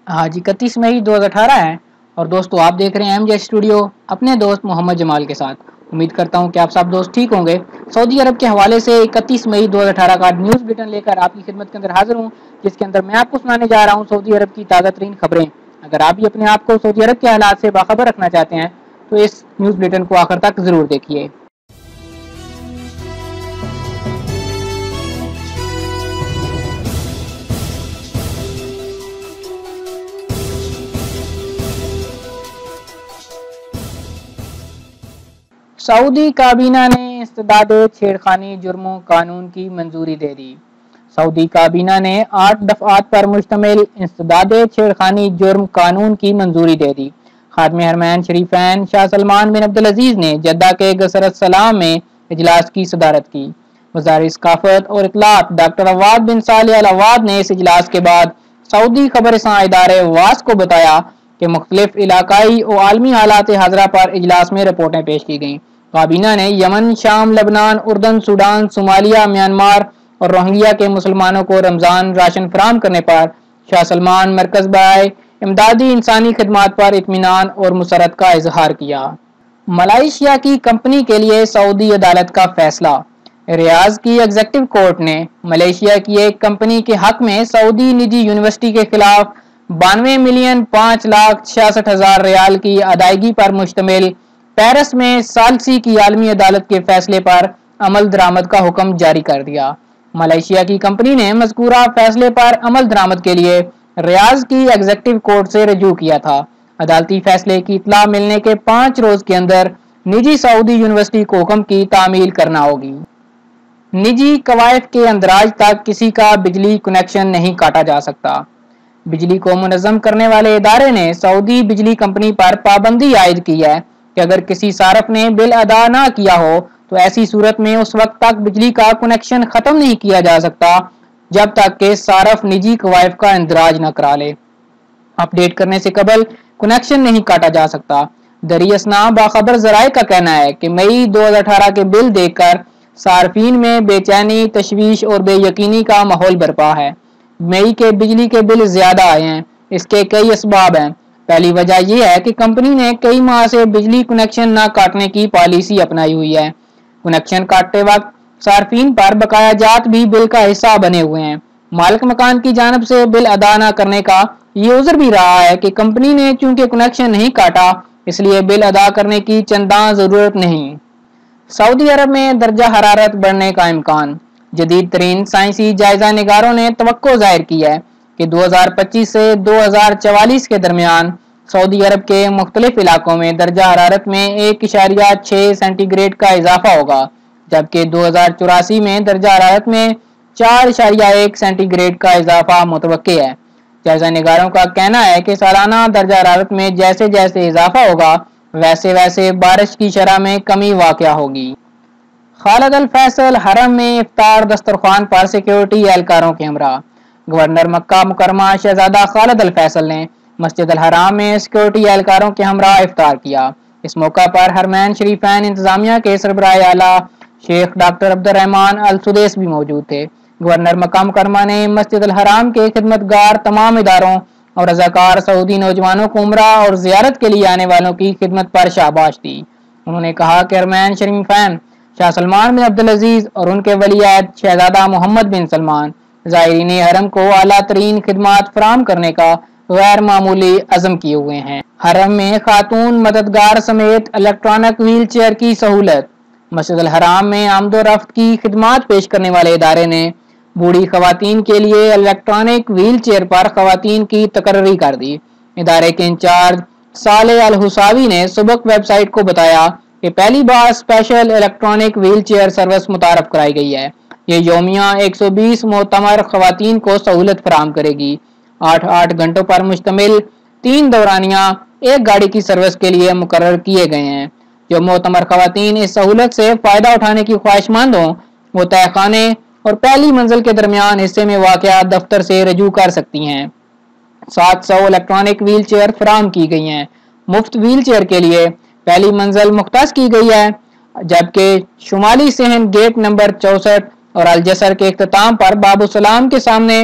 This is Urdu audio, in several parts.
آج 31 مئی 2018 ہے اور دوستو آپ دیکھ رہے ہیں ایم جے اسٹوڈیو اپنے دوست محمد جمال کے ساتھ۔ امید کرتا ہوں کہ آپ سب دوست ٹھیک ہوں گے۔ سعودی عرب کے حوالے سے 31 مئی 2018 کا نیوز بلیٹن لے کر آپ کی خدمت کے اندر حاضر ہوں، جس کے اندر میں آپ کو سنانے جا رہا ہوں سعودی عرب کی تازہ ترین خبریں۔ اگر آپ بھی اپنے آپ کو سعودی عرب کے حالات سے باخبر رکھنا چاہتے ہیں تو اس نیوز بلیٹن کو آخر تک ضرور دیکھیے۔ سعودی کابینہ نے انسداد چھیڑخانی جرموں قانون کی منظوری دے دی۔ سعودی کابینہ نے 8 دفعات پر مشتمل انسداد چھیڑخانی جرم قانون کی منظوری دے دی۔ خادم حرمین شریفین شاہ سلمان بن عبدالعزیز نے جدہ کے قصر السلام میں اجلاس کی صدارت کی۔ وزیر ثقافت اور اطلاعات ڈاکٹر عواد بن صالح ال عواد نے اس اجلاس کے بعد سعودی خبررساں ادارے واس کو بتایا کہ مختلف علاقائی و عالمی حالات حاضرہ پر اجلاس میں رپورٹیں پیش کی گئیں۔ کابینہ نے یمن، شام، لبنان، اردن، سوڈان، صومالیہ، میانمار اور روہنگیا کے مسلمانوں کو رمضان راشن فراہم کرنے پر شاہ سلمان مرکز برائے امدادی انسانی خدمات پر اطمینان اور مسرت کا اظہار کیا۔ ملائیشیا کی کمپنی کے لیے سعودی عدالت کا فیصلہ۔ ریاض کی ایگزیکٹو کورٹ نے ملائیشیا کی ایک کمپنی کے حق میں سعودی نجی یونیورسٹی کے خلاف 92,05,66,000 ریال کی ادائیگی پر مشتمل پیرس میں ثالثی کی عالمی عدالت کے فیصلے پر عمل درآمد کا حکم جاری کر دیا۔ ملائیشیا کی کمپنی نے مذکورہ فیصلے پر عمل درآمد کے لیے ریاض کی ایگزیکٹو کورٹ سے رجوع کیا تھا۔ عدالتی فیصلے کی اطلاع ملنے کے 5 روز کے اندر نجی سعودی یونیورسٹی کو حکم کی تعمیل کرنا ہوگی۔ نجی کوائف کے اندراج تک کسی کا بجلی کنیکشن نہیں کاٹا جا سکتا۔ بجلی کو منظم کرنے والے ادارے نے سعودی بجلی کمپنی پر پابندی عائد کی ہے کہ اگر کسی صارف نے بل ادا نہ کیا ہو تو ایسی صورت میں اس وقت تک بجلی کا کنیکشن ختم نہیں کیا جا سکتا جب تک کہ صارف نجی کوائف کا اندراج نہ کرا لے۔ اپ ڈیٹ کرنے سے قبل کنیکشن نہیں کاٹا جا سکتا۔ دری اثنا باخبر ذرائع کا کہنا ہے کہ مئی 2018 کے بل دیکھ کر صارفین میں بے چینی، تشویش اور بے یقینی کا ماحول برپا ہے۔ مئی کے بجلی کے بل زیادہ آئے ہیں۔ اس کے کئی اسباب ہیں۔ پہلی وجہ یہ ہے کہ کمپنی نے کئی ماہ سے بجلی کنیکشن نہ کاٹنے کی پالیسی اپنائی ہوئی ہے۔ کنیکشن کاٹتے وقت صارفین پر بقایا جات بھی بل کا حصہ بنے ہوئے ہیں۔ مالک مکان کی جانب سے بل ادا نہ کرنے کا یہ عذر بھی رہا ہے کہ کمپنی نے چونکہ کنیکشن نہیں کاٹا اس لیے بل ادا کرنے کی چنداں ضرورت نہیں۔ سعودی عرب میں درجہ حرارت بڑھنے کا امکان۔ جدید ترین سائنسی جائزہ نگاروں نے توقع ظاہر کی ہے کہ 2025 سے 2044 کے درمیان سعودی عرب کے مختلف علاقوں میں درجہ حرارت میں 1.6 سینٹی گریڈ کا اضافہ ہوگا، جبکہ 2084 میں درجہ حرارت میں 4.1 سینٹی گریڈ کا اضافہ متوقع ہے۔ جائزہ نگاروں کا کہنا ہے کہ سالانہ درجہ حرارت میں جیسے جیسے اضافہ ہوگا ویسے ویسے بارش کی شرح میں کمی واقع ہوگی۔ خالد الفیصل حرم میں افطار دسترخوان پر سیکیورٹی اہلکاروں کے ہمراہ۔ گورنر مکہ مکرمہ شہزادہ خالد الفیصل نے مسجد الحرام میں سیکیورٹی اہلکاروں کے ہمراہ افطار کیا۔ اس موقع پر حرمین شریفین انتظامیہ کے سربراہ اعلیٰ شیخ ڈاکٹر عبد الرحمان السدیس بھی موجود تھے۔ گورنر مکہ مکرمہ نے مسجد الحرام کے خدمتگار تمام اداروں اور رضاکار سعودی نوجوانوں کو عمرہ اور زیارت کے لیے آنے والوں کی خدمت پر شاباش دی۔ انہوں نے کہا کہ حرمین شریفین شاہ سلمان بن عبدالعزیز اور ان کے ولی عہد شہزادہ محمد بن سلمان زائرین حرم کو اعلیٰ ترین خدمات فراہم کرنے کا غیر معمولی عزم کیے ہوئے ہیں۔ حرم میں خاتون مددگار سمیت الیکٹرانک ویل چیئر کی سہولت۔ مسجد الحرام میں آمد و رفت کی خدمات پیش کرنے والے ادارے نے بوڑھی خواتین کے لیے الیکٹرانک ویل چیئر پر خواتین کی تقرری کر دی۔ ادارے کے انچارج صالح الحساوی نے سبق ویب سائٹ کو بتایا کہ پہلی بار special electronic wheelchair service متعارف کرائی گئی ہے۔ یہ یومیہ 120 معتمر خواتین کو سہولت فراہم کرے گی۔ 8 گھنٹوں پر مشتمل 3 دورانیہ ایک گاڑی کی سروس کے لیے مقرر کیے گئے ہیں۔ جو معتمر خواتین اس سہولت سے فائدہ اٹھانے کی خواہشمند ہوں وہ تہہ خانے اور پہلی منزل کے درمیان حصے میں واقع دفتر سے رجوع کر سکتی ہیں۔ 700 الیکٹرانک ویل چیئر فراہم کی گئی ہیں۔ مفت ویل چیئر کے لیے پہلی منزل مختص کی گئی ہے، جبکہ شمالی صحن گیٹ نمبر 64 اور الجسر کے اختتام پر باب السلام کے سامنے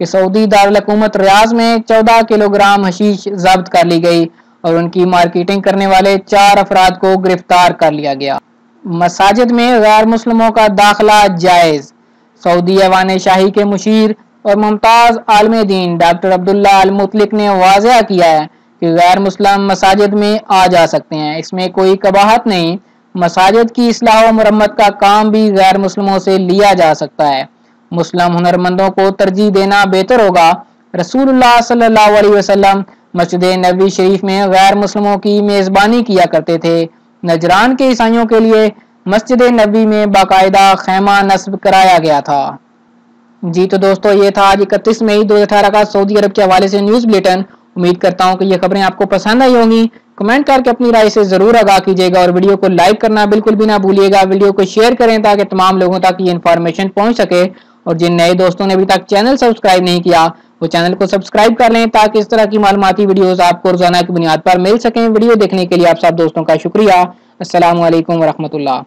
کہ سعودی دارالحکومت ریاض میں 14 کلو گرام حشیش ضبط کر لی گئی اور ان کی مارکیٹنگ کرنے والے 4 افراد کو گرفتار کر لیا گیا۔ مساجد میں غیر مسلموں کا داخلہ جائز۔ سعودی ایوان شاہی کے مشیر اور ممتاز عالم دین ڈاکٹر عبداللہ المطلق نے واضح کیا ہے کہ غیر مسلم مساجد میں آ جا سکتے ہیں، اس میں کوئی قباحت نہیں۔ مساجد کی اصلاح و مرمت کا کام بھی غیر مسلموں سے لیا جا سکتا ہے۔ مسلم ہنرمندوں کو ترجیح دینا بہتر ہوگا۔ رسول اللہ صلی اللہ علیہ وسلم مسجد نبوی شریف میں غیر مسلموں کی میزبانی کیا کرتے تھے۔ نجران کے عیسائیوں کے لیے مسجد نبوی میں باقاعدہ خیمہ نصب کرایا گیا تھا۔ جی تو دوستو، یہ تھا آج 31 مئی 2018 کا سعودی عرب کے حوالے سے نیوز بلیٹن۔ امید کرتا ہوں کہ یہ خبریں آپ کو پسند آئی ہوں گی۔ کمنٹ کر کے اپنی رائے سے ضرور آگاہ کیجیے گا اور ویڈیو کو لائک کرنا بالکل بھی نہ بھولیے گا۔ ویڈیو کو شیئر کریں تاکہ تمام لوگوں تک یہ انفارمیشن پہنچ سکے، اور جن نئے دوستوں نے ابھی تک چینل سبسکرائب نہیں کیا وہ چینل کو سبسکرائب کر لیں تاکہ اس طرح کی معلوماتی ویڈیوز آپ کو روزانہ کی بنیاد پر مل سکیں۔ ویڈیو دیکھنے کے لیے آپ سب دوستوں کا شکریہ۔ السلام علیکم ورحمۃ اللہ۔